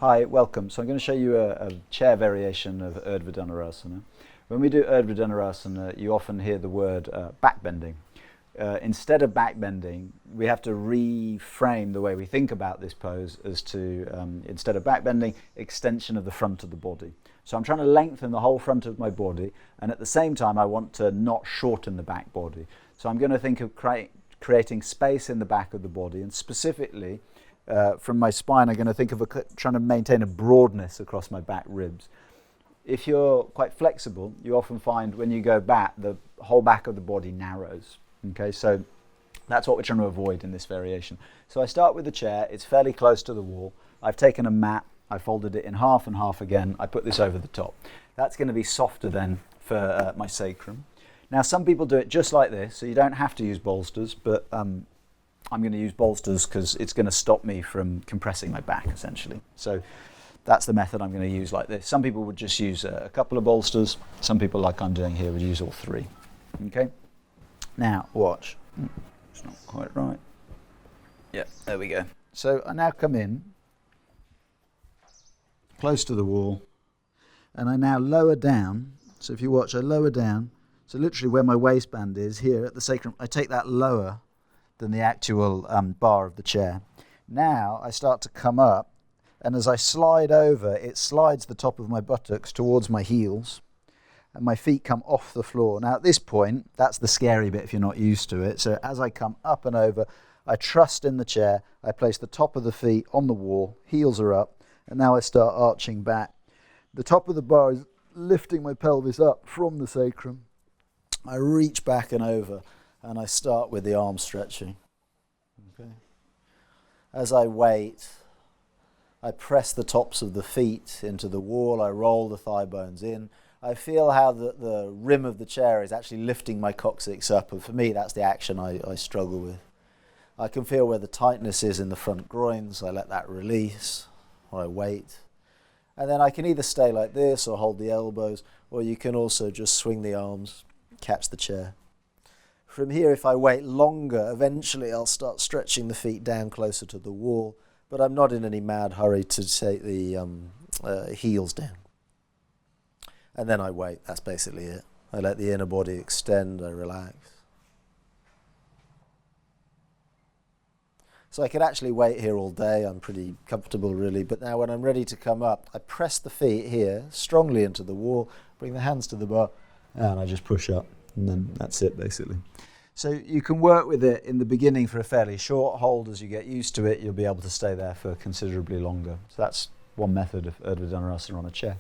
Hi, welcome. So I'm going to show you a chair variation of Urdhva Dhanurasana. When we do Urdhva Dhanurasana, you often hear the word backbending. Instead of backbending, we have to reframe the way we think about this pose as to, instead of backbending, extension of the front of the body. So I'm trying to lengthen the whole front of my body, and at the same time I want to not shorten the back body. So I'm going to think of creating space in the back of the body, and specifically from my spine I'm going to think of trying to maintain a broadness across my back ribs. If you're quite flexible, you often find when you go back, the whole back of the body narrows. Okay, so that's what we're trying to avoid in this variation. So I start with the chair, it's fairly close to the wall. I've taken a mat, I folded it in half and half again, I put this over the top. That's going to be softer then for my sacrum. Now some people do it just like this, so you don't have to use bolsters, but I'm going to use bolsters because it's going to stop me from compressing my back essentially. So that's the method I'm going to use like this. Some people would just use a couple of bolsters. Some people, like I'm doing here, would use all three. Okay? Now, watch. It's not quite right. Yeah, there we go. So I now come in, close to the wall, and I now lower down. So if you watch, I lower down. So literally where my waistband is, here at the sacrum, I take that lower than the actual bar of the chair. Now I start to come up, and as I slide over, it slides the top of my buttocks towards my heels, and my feet come off the floor. Now at this point, that's the scary bit if you're not used to it. So as I come up and over, I trust in the chair, I place the top of the feet on the wall, heels are up, and now I start arching back. The top of the bar is lifting my pelvis up from the sacrum. I reach back and over, and I start with the arm stretching. Okay. As I wait, I press the tops of the feet into the wall, I roll the thigh bones in. I feel how the rim of the chair is actually lifting my coccyx up, and for me that's the action I struggle with. I can feel where the tightness is in the front groins, I let that release, or I wait. And then I can either stay like this or hold the elbows, or you can also just swing the arms, catch the chair. From here, if I wait longer, eventually I'll start stretching the feet down closer to the wall, but I'm not in any mad hurry to take the heels down. And then I wait, that's basically it. I let the inner body extend, I relax. So I could actually wait here all day, I'm pretty comfortable really, but now when I'm ready to come up, I press the feet here strongly into the wall, bring the hands to the bar, and I just push up, and then that's it basically. So you can work with it in the beginning for a fairly short hold. As you get used to it, you'll be able to stay there for considerably longer. So that's one method of Urdhva Dhanurasana on a chair.